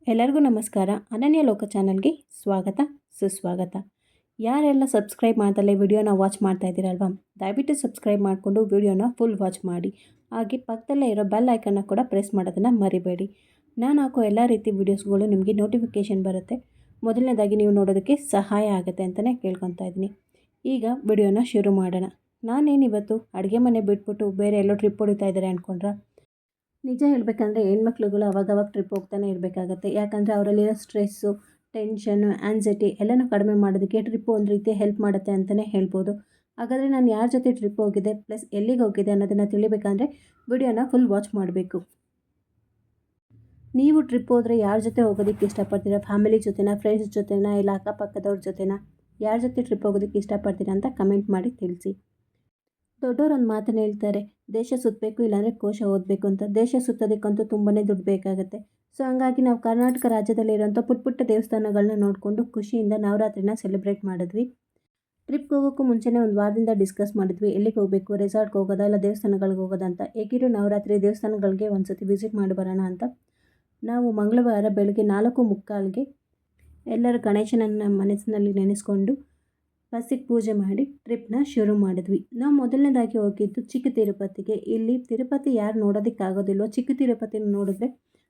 ಎಲ್ಲರಿಗೂ ನಮಸ್ಕಾರ. ಅನನ್ಯ ಲೋಕ ಚಾನಲ್ಗೆ ಸ್ವಾಗತ ಸುಸ್ವಾಗತ. ಯಾರೆಲ್ಲ ಸಬ್ಸ್ಕ್ರೈಬ್ ಮಾಡ್ದಲ್ಲೇ ವಿಡಿಯೋನ ವಾಚ್ ಮಾಡ್ತಾ ಇದ್ದೀರಲ್ವಾ, ದಯವಿಟ್ಟು ಸಬ್ಸ್ಕ್ರೈಬ್ ಮಾಡಿಕೊಂಡು ವಿಡಿಯೋನ ಫುಲ್ ವಾಚ್ ಮಾಡಿ. ಹಾಗೆ ಪಕ್ಕದಲ್ಲೇ ಇರೋ ಬೆಲ್ ಐಕನ್ನ ಕೂಡ ಪ್ರೆಸ್ ಮಾಡೋದನ್ನು ಮರಿಬೇಡಿ. ನಾನು ಹಾಕೋ ಎಲ್ಲ ರೀತಿ ವೀಡಿಯೋಸ್ಗಳು ನಿಮಗೆ ನೋಟಿಫಿಕೇಷನ್ ಬರುತ್ತೆ. ಮೊದಲನೇದಾಗಿ ನೀವು ನೋಡೋದಕ್ಕೆ ಸಹಾಯ ಆಗುತ್ತೆ ಅಂತಲೇ ಕೇಳ್ಕೊತಾ ಇದ್ದೀನಿ. ಈಗ ವಿಡಿಯೋನ ಶುರು ಮಾಡೋಣ. ನಾನೇನಿವತ್ತು ಅಡುಗೆ ಮನೆ ಬಿಟ್ಬಿಟ್ಟು ಬೇರೆ ಎಲ್ಲೋ ಟ್ರಿಪ್ ಹೊಡಿತಾ ಇದ್ದಾರೆ ಅಂದ್ಕೊಂಡ್ರೆ, ನಿಜ ಹೇಳಬೇಕಂದ್ರೆ ಹೆಣ್ಮಕ್ಳುಗಳು ಅವಾಗವಾಗ ಟ್ರಿಪ್ ಹೋಗ್ತಾನೆ ಇರಬೇಕಾಗತ್ತೆ. ಯಾಕಂದರೆ ಅವರಲ್ಲಿರೋ ಸ್ಟ್ರೆಸ್ಸು, ಟೆನ್ಷನ್ನು, ಆ್ಯನ್ಸೈಟಿ ಎಲ್ಲನೂ ಕಡಿಮೆ ಮಾಡೋದಕ್ಕೆ ಟ್ರಿಪ್ಪು ಒಂದು ರೀತಿ ಹೆಲ್ಪ್ ಮಾಡುತ್ತೆ ಅಂತಲೇ ಹೇಳ್ಬೋದು. ಹಾಗಾದರೆ ನಾನು ಯಾರ ಜೊತೆ ಟ್ರಿಪ್ ಹೋಗಿದ್ದೆ ಪ್ಲಸ್ ಎಲ್ಲಿಗೆ ಹೋಗಿದ್ದೆ ಅನ್ನೋದನ್ನು ತಿಳಿಬೇಕಂದ್ರೆ ವಿಡಿಯೋನ ಫುಲ್ ವಾಚ್ ಮಾಡಬೇಕು. ನೀವು ಟ್ರಿಪ್ ಹೋದರೆ ಯಾರ ಜೊತೆ ಹೋಗೋದಕ್ಕೆ ಇಷ್ಟಪಡ್ತೀರಾ? ಫ್ಯಾಮಿಲಿ ಜೊತೆನಾ, ಫ್ರೆಂಡ್ಸ್ ಜೊತೆನಾ, ಇಲ್ಲ ಅಕ್ಕಪಕ್ಕದವ್ರ ಜೊತೆನಾ? ಯಾರ ಜೊತೆ ಟ್ರಿಪ್ ಹೋಗೋದಕ್ಕೆ ಇಷ್ಟಪಡ್ತೀರಾ ಅಂತ ಕಮೆಂಟ್ ಮಾಡಿ ತಿಳಿಸಿ. ದೊಡ್ಡವರು ಒಂದು ಮಾತನ್ನು ಹೇಳ್ತಾರೆ, ದೇಶ ಸುತ್ತಬೇಕು ಇಲ್ಲಾಂದರೆ ಕೋಶ ಓದಬೇಕು ಅಂತ. ದೇಶ ಸುತ್ತೋದಕ್ಕಂತೂ ತುಂಬಾ ದುಡ್ಡು ಬೇಕಾಗುತ್ತೆ. ಸೊ ಹಂಗಾಗಿ ನಾವು ಕರ್ನಾಟಕ ರಾಜ್ಯದಲ್ಲಿರೋಂಥ ಪುಟ್ಟ ದೇವಸ್ಥಾನಗಳನ್ನ ನೋಡಿಕೊಂಡು ಖುಷಿಯಿಂದ ನವರಾತ್ರಿನ ಸೆಲೆಬ್ರೇಟ್ ಮಾಡಿದ್ವಿ. ಟ್ರಿಪ್ಗೆ ಹೋಗೋಕ್ಕೂ ಮುಂಚೆನೇ ಒಂದು ವಾರದಿಂದ ಡಿಸ್ಕಸ್ ಮಾಡಿದ್ವಿ, ಎಲ್ಲಿಗೆ ಹೋಗಬೇಕು, ರೆಸಾರ್ಟ್ಗೆ ಹೋಗೋದಾ ಇಲ್ಲ ದೇವಸ್ಥಾನಗಳಿಗೆ ಹೋಗೋದಾ ಅಂತ. ಹೇಗಿರೋ ನವರಾತ್ರಿ ದೇವಸ್ಥಾನಗಳಿಗೆ ಒಂದು ಸತಿ ವಿಸಿಟ್ ಮಾಡಿ ಬರೋಣ ಅಂತ ನಾವು ಮಂಗಳವಾರ ಬೆಳಗ್ಗೆ 4:45ಗೆ ಎಲ್ಲರ ಗಣೇಶನನ್ನು ಮನಸ್ಸಿನಲ್ಲಿ ನೆನೆಸ್ಕೊಂಡು ಬಸ್ಸಿಗೆ ಪೂಜೆ ಮಾಡಿ ಟ್ರಿಪ್ನ ಶುರು ಮಾಡಿದ್ವಿ. ನಾವು ಮೊದಲನೇದಾಗಿ ಹೋಗಿದ್ದು ಚಿಕ್ಕ ತಿರುಪತಿಗೆ. ಇಲ್ಲಿ ತಿರುಪತಿ ಯಾರು ನೋಡೋದಕ್ಕಾಗೋದಿಲ್ವೋ, ಚಿಕ್ಕ ತಿರುಪತಿನ ನೋಡಿದ್ರೆ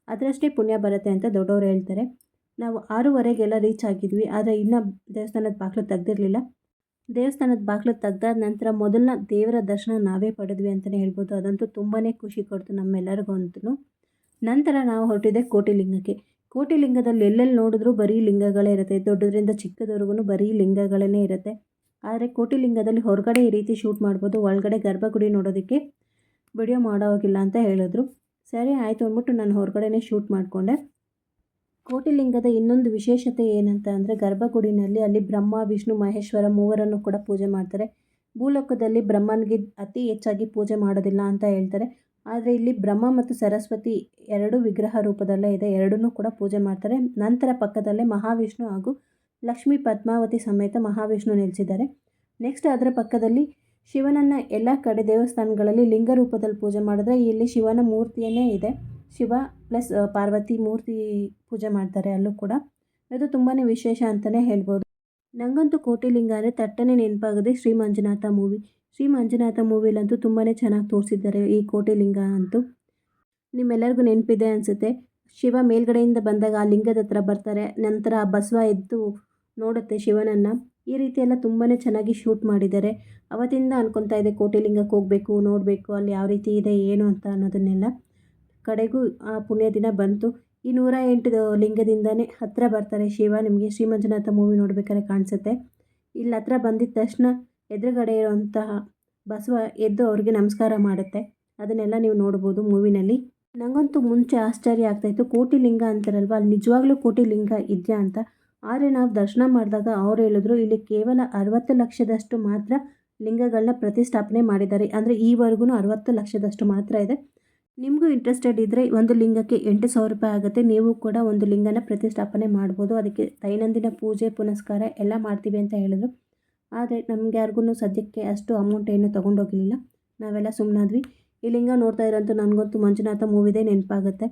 ಅದರಷ್ಟೇ ಪುಣ್ಯ ಬರುತ್ತೆ ಅಂತ ದೊಡ್ಡವರು ಹೇಳ್ತಾರೆ. ನಾವು 6:15ಗೆಲ್ಲ ರೀಚ್ ಆಗಿದ್ವಿ. ಆದರೆ ಇನ್ನೂ ದೇವಸ್ಥಾನದ ಬಾಗಿಲು ತೆಗ್ದಿರಲಿಲ್ಲ. ದೇವಸ್ಥಾನದ ಬಾಗಿಲು ತೆಗ್ದಾದ ನಂತರ ಮೊದಲನ ದೇವರ ದರ್ಶನ ನಾವೇ ಪಡೆದ್ವಿ ಅಂತಲೇ ಹೇಳ್ಬೋದು. ಅದಂತೂ ತುಂಬಾ ಖುಷಿ ಕೊಡ್ತು ನಮ್ಮೆಲ್ಲರಿಗೂ ಅಂತೂ. ನಂತರ ನಾವು ಹೊರಟಿದ್ದೆ ಕೋಟಿಲಿಂಗಕ್ಕೆ. ಕೋಟಿಲಿಂಗದಲ್ಲಿ ಎಲ್ಲೆಲ್ಲಿ ನೋಡಿದ್ರೂ ಬರೀ ಲಿಂಗಗಳೇ ಇರುತ್ತೆ. ದೊಡ್ಡದ್ರಿಂದ ಚಿಕ್ಕದವರೆಗೂ ಬರೀ ಲಿಂಗಗಳೇ ಇರುತ್ತೆ. ಆದರೆ ಕೋಟಿಲಿಂಗದಲ್ಲಿ ಹೊರಗಡೆ ಈ ರೀತಿ ಶೂಟ್ ಮಾಡ್ಬೋದು, ಒಳಗಡೆ ಗರ್ಭಗುಡಿ ನೋಡೋದಕ್ಕೆ ವಿಡಿಯೋ ಮಾಡೋಗಿಲ್ಲ ಅಂತ ಹೇಳಿದ್ರು. ಸರಿ ಆಯಿತು ಅಂದ್ಬಿಟ್ಟು ನಾನು ಹೊರಗಡೆನೇ ಶೂಟ್ ಮಾಡಿಕೊಂಡೆ. ಕೋಟಿಲಿಂಗದ ಇನ್ನೊಂದು ವಿಶೇಷತೆ ಏನಂತ ಅಂದರೆ, ಗರ್ಭಗುಡಿನಲ್ಲಿ ಅಲ್ಲಿ ಬ್ರಹ್ಮ, ವಿಷ್ಣು, ಮಹೇಶ್ವರ ಮೂವರನ್ನು ಕೂಡ ಪೂಜೆ ಮಾಡ್ತಾರೆ. ಭೂಲೋಕದಲ್ಲಿ ಬ್ರಹ್ಮನಿಗೆ ಅತಿ ಹೆಚ್ಚಾಗಿ ಪೂಜೆ ಮಾಡೋದಿಲ್ಲ ಅಂತ ಹೇಳ್ತಾರೆ. ಆದರೆ ಇಲ್ಲಿ ಬ್ರಹ್ಮ ಮತ್ತು ಸರಸ್ವತಿ ಎರಡು ವಿಗ್ರಹ ರೂಪದಲ್ಲೇ ಇದೆ, ಎರಡನ್ನೂ ಕೂಡ ಪೂಜೆ ಮಾಡ್ತಾರೆ. ನಂತರ ಪಕ್ಕದಲ್ಲೇ ಮಹಾವಿಷ್ಣು ಹಾಗೂ ಲಕ್ಷ್ಮೀ ಪದ್ಮಾವತಿ ಸಮೇತ ಮಹಾವಿಷ್ಣು ನಿಲ್ಲಿಸಿದ್ದಾರೆ. ನೆಕ್ಸ್ಟ್ ಅದರ ಪಕ್ಕದಲ್ಲಿ ಶಿವನನ್ನು ಎಲ್ಲ ಕಡೆ ದೇವಸ್ಥಾನಗಳಲ್ಲಿ ಲಿಂಗ ರೂಪದಲ್ಲಿ ಪೂಜೆ ಮಾಡಿದ್ರೆ, ಇಲ್ಲಿ ಶಿವನ ಮೂರ್ತಿಯೇ ಇದೆ. ಶಿವ ಪ್ಲಸ್ ಪಾರ್ವತಿ ಮೂರ್ತಿ ಪೂಜೆ ಮಾಡ್ತಾರೆ ಅಲ್ಲೂ ಕೂಡ. ಇದು ತುಂಬಾ ವಿಶೇಷ ಅಂತಲೇ ಹೇಳ್ಬೋದು. ನನಗಂತೂ ಕೋಟಿಲಿಂಗ ಅಂದರೆ ತಟ್ಟನೆ ನೆನಪಾಗೋದೇ ಶ್ರೀ ಮಂಜುನಾಥ ಮೂವಿ. ಶ್ರೀ ಮಂಜುನಾಥ ಮೂವಿಲಂತೂ ತುಂಬಾ ಚೆನ್ನಾಗಿ ತೋರಿಸಿದ್ದಾರೆ ಈ ಕೋಟಿಲಿಂಗ ಅಂತೂ. ನಿಮ್ಮೆಲ್ಲರಿಗೂ ನೆನಪಿದೆ ಅನಿಸುತ್ತೆ, ಶಿವ ಮೇಲ್ಗಡೆಯಿಂದ ಬಂದಾಗ ಆ ಲಿಂಗದ ಹತ್ರ ಬರ್ತಾರೆ. ನಂತರ ಆ ಬಸವ ಎದ್ದು ನೋಡುತ್ತೆ ಶಿವನನ್ನು. ಈ ರೀತಿ ಎಲ್ಲ ತುಂಬಾ ಚೆನ್ನಾಗಿ ಶೂಟ್ ಮಾಡಿದ್ದಾರೆ. ಅವತ್ತಿಂದ ಅನ್ಕೊತಾ ಇದೆ ಕೋಟಿಲಿಂಗಕ್ಕೆ ಹೋಗಬೇಕು, ನೋಡಬೇಕು, ಅಲ್ಲಿ ಯಾವ ರೀತಿ ಇದೆ ಏನು ಅಂತ ಅನ್ನೋದನ್ನೆಲ್ಲ. ಕಡೆಗೂ ಆ ಪುಣ್ಯ ದಿನ ಬಂತು. ಈ 108 ಲಿಂಗದಿಂದನೇ ಹತ್ತಿರ ಬರ್ತಾರೆ ಶಿವ. ನಿಮಗೆ ಶ್ರೀ ಮಂಜುನಾಥ ಮೂವಿ ನೋಡ್ಬೇಕಾದ್ರೆ ಕಾಣಿಸುತ್ತೆ. ಇಲ್ಲಿ ಹತ್ರ ಬಂದಿದ್ದ ತಕ್ಷಣ ಎದುರುಗಡೆ ಇರುವಂತಹ ಬಸವ ಎದ್ದು ಅವ್ರಿಗೆ ನಮಸ್ಕಾರ ಮಾಡುತ್ತೆ. ಅದನ್ನೆಲ್ಲ ನೀವು ನೋಡ್ಬೋದು ಮೂವಿನಲ್ಲಿ. ನನಗಂತೂ ಮುಂಚೆ ಆಶ್ಚರ್ಯ ಆಗ್ತಾಯಿತ್ತು, ಕೋಟಿಲಿಂಗ ಅಂತಾರಲ್ವ, ಅಲ್ಲಿ ನಿಜವಾಗ್ಲೂ ಕೋಟಿಲಿಂಗ ಇದೆಯಾ ಅಂತ. ಆದರೆ ನಾವು ದರ್ಶನ ಮಾಡಿದಾಗ ಅವ್ರು ಹೇಳಿದ್ರು, ಇಲ್ಲಿ ಕೇವಲ 60 ಲಕ್ಷದಷ್ಟು ಮಾತ್ರ ಲಿಂಗಗಳನ್ನ ಪ್ರತಿಷ್ಠಾಪನೆ ಮಾಡಿದ್ದಾರೆ. ಅಂದರೆ ಈವರೆಗೂ 60 ಲಕ್ಷದಷ್ಟು ಮಾತ್ರ ಇದೆ. ನಿಮಗೂ ಇಂಟ್ರೆಸ್ಟೆಡ್ ಇದ್ದರೆ ಒಂದು ಲಿಂಗಕ್ಕೆ 8,000 ರೂಪಾಯಿ ಆಗುತ್ತೆ. ನೀವು ಕೂಡ ಒಂದು ಲಿಂಗನ ಪ್ರತಿಷ್ಠಾಪನೆ ಮಾಡ್ಬೋದು. ಅದಕ್ಕೆ ದೈನಂದಿನ ಪೂಜೆ ಪುನಸ್ಕಾರ ಎಲ್ಲ ಮಾಡ್ತೀವಿ ಅಂತ ಹೇಳಿದ್ರು. ಆದರೆ ನಮ್ಗೆ ಯಾರಿಗೂ ಸದ್ಯಕ್ಕೆ ಅಷ್ಟು ಅಮೌಂಟ್ ಏನು ತೊಗೊಂಡೋಗಲಿಲ್ಲ. ನಾವೆಲ್ಲ ಸುಮ್ಮನಾದ್ವಿ. ಈ ಲಿಂಗ ನೋಡ್ತಾ ಇರೋಂತೂ ನನಗಂತೂ ಮಂಜುನಾಥ ಮೂವಿದೇ ನೆನಪಾಗುತ್ತೆ.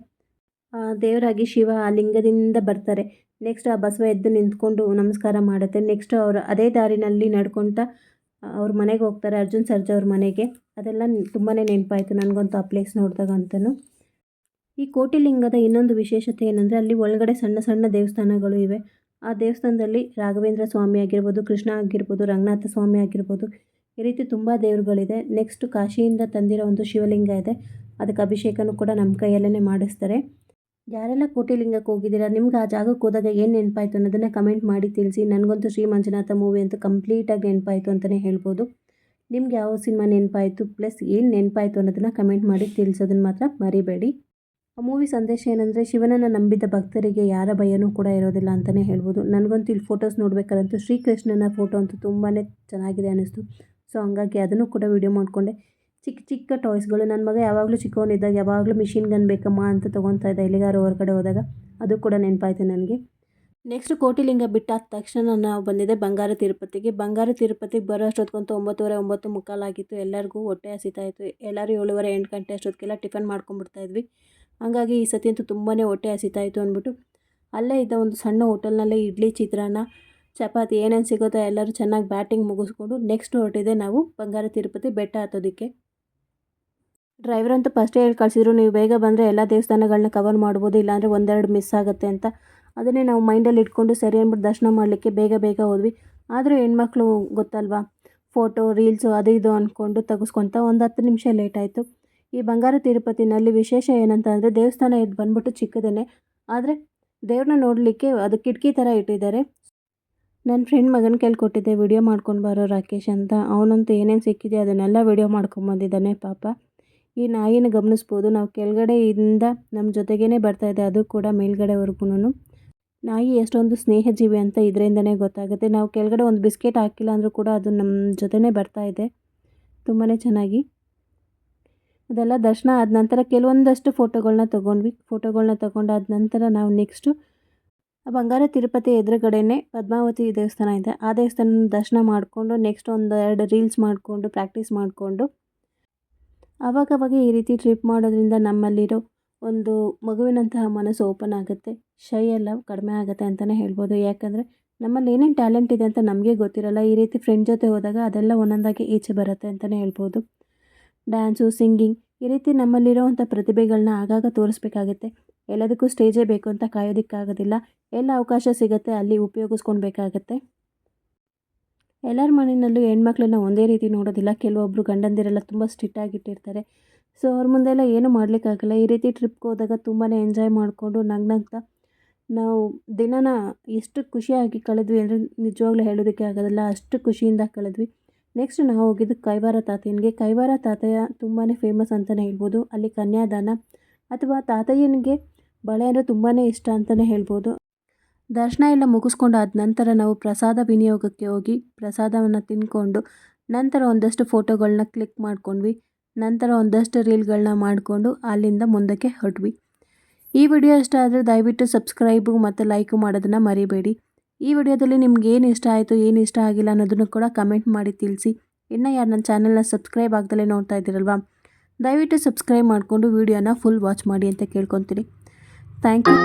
ದೇವರಾಗಿ ಶಿವ ಆ ಲಿಂಗದಿಂದ ಬರ್ತಾರೆ. ನೆಕ್ಸ್ಟ್ ಆ ಬಸವ ಎದ್ದು ನಿಂತ್ಕೊಂಡು ನಮಸ್ಕಾರ ಮಾಡುತ್ತೆ. ನೆಕ್ಸ್ಟ್ ಅವರು ಅದೇ ದಾರಿನಲ್ಲಿ ನಡ್ಕೊತ ಅವ್ರ ಮನೆಗೆ ಹೋಗ್ತಾರೆ, ಅರ್ಜುನ್ ಸರ್ಜಾ ಅವ್ರ ಮನೆಗೆ. ಅದೆಲ್ಲ ತುಂಬಾ ನೆನಪಾಯಿತು ನನಗಂತೂ ಆ ಪ್ಲೇಸ್ ನೋಡಿದಾಗಂತೂ. ಈ ಕೋಟಿಲಿಂಗದ ಇನ್ನೊಂದು ವಿಶೇಷತೆ ಏನಂದರೆ, ಅಲ್ಲಿ ಒಳಗಡೆ ಸಣ್ಣ ಸಣ್ಣ ದೇವಸ್ಥಾನಗಳು ಇವೆ. ಆ ದೇವಸ್ಥಾನದಲ್ಲಿ ರಾಘವೇಂದ್ರ ಸ್ವಾಮಿ ಆಗಿರ್ಬೋದು, ಕೃಷ್ಣ ಆಗಿರ್ಬೋದು, ರಂಗನಾಥ ಸ್ವಾಮಿ ಆಗಿರ್ಬೋದು, ಈ ರೀತಿ ತುಂಬ ದೇವರುಗಳಿದೆ. ನೆಕ್ಸ್ಟ್ ಕಾಶಿಯಿಂದ ತಂದಿರೋ ಒಂದು ಶಿವಲಿಂಗ ಇದೆ. ಅದಕ್ಕೆ ಅಭಿಷೇಕನೂ ಕೂಡ ನಮ್ಮ ಕೈಯಲ್ಲೇ ಮಾಡಿಸ್ತಾರೆ. ಯಾರೆಲ್ಲ ಕೋಟಿಲಿಂಗಕ್ಕೆ ಹೋಗಿದ್ದೀರಾ, ನಿಮ್ಗೆ ಆ ಜಾಗಕ್ಕೆ ಹೋದಾಗ ಏನು ನೆನಪಾಯಿತು ಅನ್ನೋದನ್ನು ಕಮೆಂಟ್ ಮಾಡಿ ತಿಳಿಸಿ. ನನಗಂತೂ ಶ್ರೀ ಮಂಜುನಾಥ ಮೂವಿ ಅಂತೂ ಕಂಪ್ಲೀಟಾಗಿ ನೆನಪಾಯಿತು ಅಂತಲೇ ಹೇಳ್ಬೋದು. ನಿಮ್ಗೆ ಯಾವ ಸಿನಿಮಾ ನೆನಪಾಯಿತು ಪ್ಲಸ್ ಏನು ನೆನಪಾಯಿತು ಅನ್ನೋದನ್ನು ಕಮೆಂಟ್ ಮಾಡಿ ತಿಳಿಸೋದನ್ನು ಮಾತ್ರ ಮರಿಬೇಡಿ. ಆ ಮೂವಿ ಸಂದೇಶ ಏನಂದರೆ, ಶಿವನನ್ನು ನಂಬಿದ ಭಕ್ತರಿಗೆ ಯಾರ ಭಯನೂ ಕೂಡ ಇರೋದಿಲ್ಲ ಅಂತಲೇ ಹೇಳ್ಬೋದು. ನನಗಂತೂ ಇಲ್ಲಿ ಫೋಟೋಸ್ ನೋಡಬೇಕಾದಂತೂ ಶ್ರೀಕೃಷ್ಣನ ಫೋಟೋ ಅಂತೂ ತುಂಬಾ ಚೆನ್ನಾಗಿದೆ ಅನ್ನಿಸ್ತು. ಸೊ ಹಂಗಾಗಿ ಅದನ್ನು ಕೂಡ ವಿಡಿಯೋ ಮಾಡಿಕೊಂಡೆ. ಚಿಕ್ಕ ಚಿಕ್ಕ ಟಾಯ್ಸ್ಗಳು, ನನ್ನ ಮಗ ಯಾವಾಗಲೂ ಚಿಕ್ಕವನಿದ್ದಾಗ ಯಾವಾಗಲೂ ಮಿಷಿನ್ ಗನ್ ಬೇಕಮ್ಮ ಅಂತ ತೊಗೊತಾ ಇದ್ದ ಎಲ್ಲಿಗಾರು ಹೊರಗಡೆ ಹೋದಾಗ, ಅದು ಕೂಡ ನೆನಪಾಯಿತು ನನಗೆ. ನೆಕ್ಸ್ಟ್ ಕೋಟಿಲಿಂಗ ಬಿಟ್ಟಾದ ತಕ್ಷಣ ನಾವು ಬಂದಿದ್ದೆ ಬಂಗಾರ ತಿರುಪತಿಗೆ. ಬಂಗಾರ ತಿರುಪತಿಗೆ ಬರೋ ಅಷ್ಟೊತ್ತಿಗಂತೂ 9:30 9:45 ಆಗಿತ್ತು. ಎಲ್ಲರಿಗೂ ಹೊಟ್ಟೆ ಹಸಿತಾ ಇತ್ತು. ಎಲ್ಲರೂ 7:30 8 ಗಂಟೆ ಅಷ್ಟೊತ್ತಿಗೆಲ್ಲ ಟಿಫನ್ ಮಾಡ್ಕೊಂಡ್ಬಿಡ್ತಾಯಿದ್ವಿ. ಹಾಗಾಗಿ ಈ ಸತಿ ಅಂತೂ ತುಂಬಾ ಹೊಟ್ಟೆ ಹಸಿತಾ ಇತ್ತು ಅಂದ್ಬಿಟ್ಟು ಅಲ್ಲೇ ಇದ್ದ ಒಂದು ಸಣ್ಣ ಹೋಟೆಲ್ನಲ್ಲೇ ಇಡ್ಲಿ, ಚಿತ್ರಾನ್ನ, ಚಪಾತಿ ಏನೇನು ಸಿಗುತ್ತೋ ಎಲ್ಲರೂ ಚೆನ್ನಾಗಿ ಬ್ಯಾಟಿಂಗ್ ಮುಗಿಸ್ಕೊಂಡು ನೆಕ್ಸ್ಟ್ ಹೊರಟಿದೆ ನಾವು ಬಂಗಾರ ತಿರುಪತಿ ಬೆಟ್ಟ ಹತ್ತೋದಕ್ಕೆ. ಡ್ರೈವರ್ ಅಂತೂ ಫಸ್ಟೇ ಹೇಳಿ ಕಳಿಸಿದ್ರು, ನೀವು ಬೇಗ ಬಂದರೆ ಎಲ್ಲ ದೇವಸ್ಥಾನಗಳನ್ನ ಕವರ್ ಮಾಡ್ಬೋದು, ಇಲ್ಲಾಂದರೆ ಒಂದೆರಡು ಮಿಸ್ ಆಗುತ್ತೆ ಅಂತ. ಅದನ್ನೇ ನಾವು ಮೈಂಡಲ್ಲಿ ಇಟ್ಕೊಂಡು ಸರಿ ಅಂದ್ಬಿಟ್ಟು ದರ್ಶನ ಮಾಡಲಿಕ್ಕೆ ಬೇಗ ಬೇಗ ಹೋದ್ವಿ. ಆದರೂ ಹೆಣ್ಮಕ್ಳು ಗೊತ್ತಲ್ವಾ, ಫೋಟೋ ರೀಲ್ಸು ಅದು ಇದು ಅಂದ್ಕೊಂಡು ತೆಗೆಸ್ಕೊತ ಒಂದು 10 ನಿಮಿಷ ಲೇಟ್ ಆಯಿತು. ಈ ಬಂಗಾರ ತಿರುಪತಿನಲ್ಲಿ ವಿಶೇಷ ಏನಂತ ಅಂದರೆ, ದೇವಸ್ಥಾನ ಇದು ಬಂದ್ಬಿಟ್ಟು ಚಿಕ್ಕದೇ, ಆದರೆ ದೇವ್ರನ್ನ ನೋಡಲಿಕ್ಕೆ ಅದು ಕಿಟಕಿ ಥರ ಇಟ್ಟಿದ್ದಾರೆ. ನನ್ನ ಫ್ರೆಂಡ್ ಮಗನ ಕೈಲಿ ಕೊಟ್ಟಿದ್ದೆ, ವಿಡಿಯೋ ಮಾಡ್ಕೊಂಡು ಬರೋ ರಾಕೇಶ್ ಅಂತ. ಅವನಂತೂ ಏನೇನು ಸಿಕ್ಕಿದೆ ಅದನ್ನೆಲ್ಲ ವಿಡಿಯೋ ಮಾಡ್ಕೊಂಬಂದಿದ್ದಾನೆ ಪಾಪ. ಈ ನಾಯಿನ ಗಮನಿಸ್ಬೋದು, ನಾವು ಕೆಳಗಡೆಯಿಂದ ನಮ್ಮ ಜೊತೆಗೇ ಬರ್ತಾಯಿದೆ, ಅದು ಕೂಡ ಮೇಲ್ಗಡೆವರೆಗೂ. ನಾಯಿ ಎಷ್ಟೊಂದು ಸ್ನೇಹಜೀವಿ ಅಂತ ಇದರಿಂದನೇ ಗೊತ್ತಾಗುತ್ತೆ. ನಾವು ಕೆಳಗಡೆ ಒಂದು ಬಿಸ್ಕೆಟ್ ಹಾಕಿಲ್ಲ ಅಂದರೂ ಕೂಡ ಅದು ನಮ್ಮ ಜೊತೆನೇ ಬರ್ತಾಯಿದೆ ತುಂಬಾ ಚೆನ್ನಾಗಿ. ಅದೆಲ್ಲ ದರ್ಶನ ಆದ ನಂತರ ಕೆಲವೊಂದಷ್ಟು ಫೋಟೋಗಳನ್ನ ತೊಗೊಂಡ್ವಿ. ಫೋಟೋಗಳನ್ನ ತೊಗೊಂಡಾದ ನಂತರ ನಾವು ನೆಕ್ಸ್ಟು ಬಂಗಾರ ತಿರುಪತಿ ಎದುರುಗಡೆನೇ ಪದ್ಮಾವತಿ ದೇವಸ್ಥಾನ ಇದೆ. ಆ ದೇವಸ್ಥಾನ ದರ್ಶನ ಮಾಡಿಕೊಂಡು ನೆಕ್ಸ್ಟ್ 1-2 ರೀಲ್ಸ್ ಮಾಡಿಕೊಂಡು ಪ್ರಾಕ್ಟೀಸ್ ಮಾಡಿಕೊಂಡು, ಆವಾಗವಾಗ ಈ ರೀತಿ ಟ್ರಿಪ್ ಮಾಡೋದ್ರಿಂದ ನಮ್ಮಲ್ಲಿರೋ ಒಂದು ಮಗುವಿನಂತಹ ಮನಸ್ಸು ಓಪನ್ ಆಗುತ್ತೆ, ಶೈ ಎಲ್ಲ ಕಡಿಮೆ ಆಗುತ್ತೆ ಅಂತಲೇ ಹೇಳ್ಬೋದು. ಯಾಕಂದರೆ ನಮ್ಮಲ್ಲಿ ಏನೇನು ಟ್ಯಾಲೆಂಟ್ ಇದೆ ಅಂತ ನಮಗೆ ಗೊತ್ತಿರಲ್ಲ. ಈ ರೀತಿ ಫ್ರೆಂಡ್ ಜೊತೆ ಹೋದಾಗ ಅದೆಲ್ಲ ಒಂದೊಂದಾಗಿ ಈಚೆ ಬರುತ್ತೆ ಅಂತಲೇ ಹೇಳ್ಬೋದು. ಡ್ಯಾನ್ಸು, ಸಿಂಗಿಂಗ್, ಈ ರೀತಿ ನಮ್ಮಲ್ಲಿರೋವಂಥ ಪ್ರತಿಭೆಗಳನ್ನ ಆಗಾಗ ತೋರಿಸ್ಬೇಕಾಗುತ್ತೆ. ಎಲ್ಲದಕ್ಕೂ ಸ್ಟೇಜೇ ಬೇಕು ಅಂತ ಕಾಯೋದಕ್ಕಾಗೋದಿಲ್ಲ. ಎಲ್ಲ ಅವಕಾಶ ಸಿಗುತ್ತೆ ಅಲ್ಲಿ ಉಪಯೋಗಿಸ್ಕೊಳ್ಬೇಕಾಗತ್ತೆ. ಎಲ್ಲರ ಮನೆಯಲ್ಲೂ ಹೆಣ್ಮಕ್ಳನ್ನ ಒಂದೇ ರೀತಿ ನೋಡೋದಿಲ್ಲ. ಕೆಲವೊಬ್ಬರು ಗಂಡಂದಿರೆಲ್ಲ ತುಂಬ ಸ್ಟ್ರಿಕ್ಟಾಗಿಟ್ಟಿರ್ತಾರೆ. ಸೊ ಅವ್ರ ಮುಂದೆಲ್ಲ ಏನೂ ಮಾಡಲಿಕ್ಕಾಗಲ್ಲ. ಈ ರೀತಿ ಟ್ರಿಪ್ಗೆ ಹೋದಾಗ ತುಂಬಾ ಎಂಜಾಯ್ ಮಾಡಿಕೊಂಡು ನಗ್ನಗ್ತಾ ನಾವು ದಿನನ ಎಷ್ಟು ಖುಷಿಯಾಗಿ ಕಳೆದ್ವಿ ಅಂದರೆ ನಿಜವಾಗ್ಲೂ ಹೇಳೋದಕ್ಕೆ ಆಗೋದಿಲ್ಲ, ಅಷ್ಟು ಖುಷಿಯಿಂದ ಕಳೆದ್ವಿ. ನೆಕ್ಸ್ಟ್ ನಾವು ಹೋಗಿದ್ದು ಕೈವಾರ ತಾತಯ್ಯನಿಗೆ. ಕೈವಾರ ತಾತಯ್ಯ ತುಂಬಾ ಫೇಮಸ್ ಅಂತಲೇ ಹೇಳ್ಬೋದು. ಅಲ್ಲಿ ಕನ್ಯಾದಾನ ಅಥವಾ ತಾತಯ್ಯನಿಗೆ ಬಳೆ ಅಂದರೆ ತುಂಬಾ ಇಷ್ಟ ಅಂತಲೇ ಹೇಳ್ಬೋದು. ದರ್ಶನ ಎಲ್ಲ ಮುಗಿಸ್ಕೊಂಡಾದ ನಂತರ ನಾವು ಪ್ರಸಾದ ವಿನಿಯೋಗಕ್ಕೆ ಹೋಗಿ ಪ್ರಸಾದವನ್ನು ತಿಂದ್ಕೊಂಡು ನಂತರ ಒಂದಷ್ಟು ಫೋಟೋಗಳನ್ನ ಕ್ಲಿಕ್ ಮಾಡ್ಕೊಂಡ್ವಿ. ನಂತರ ಒಂದಷ್ಟು ರೀಲ್ಗಳನ್ನ ಮಾಡಿಕೊಂಡು ಅಲ್ಲಿಂದ ಮುಂದಕ್ಕೆ ಹೊರಟ್ವಿ. ಈ ವಿಡಿಯೋ ಇಷ್ಟ ಆದರೆ ದಯವಿಟ್ಟು ಸಬ್ಸ್ಕ್ರೈಬು ಮತ್ತು ಲೈಕು ಮಾಡೋದನ್ನು ಮರಿಬೇಡಿ. ಈ ವಿಡಿಯೋದಲ್ಲಿ ನಿಮ್ಗೆ ಏನು ಇಷ್ಟ ಆಯಿತು, ಏನು ಇಷ್ಟ ಆಗಿಲ್ಲ ಅನ್ನೋದನ್ನು ಕೂಡ ಕಮೆಂಟ್ ಮಾಡಿ ತಿಳಿಸಿ. ಇನ್ನೂ ಯಾರು ನನ್ನ ಚಾನಲ್ನ ಸಬ್ಸ್ಕ್ರೈಬ್ ಆಗ್ದಲೇ ನೋಡ್ತಾ ಇದ್ದೀರಲ್ವಾ, ದಯವಿಟ್ಟು ಸಬ್ಸ್ಕ್ರೈಬ್ ಮಾಡಿಕೊಂಡು ವಿಡಿಯೋನ ಫುಲ್ ವಾಚ್ ಮಾಡಿ ಅಂತ ಕೇಳ್ಕೊತೀನಿ. Thank you.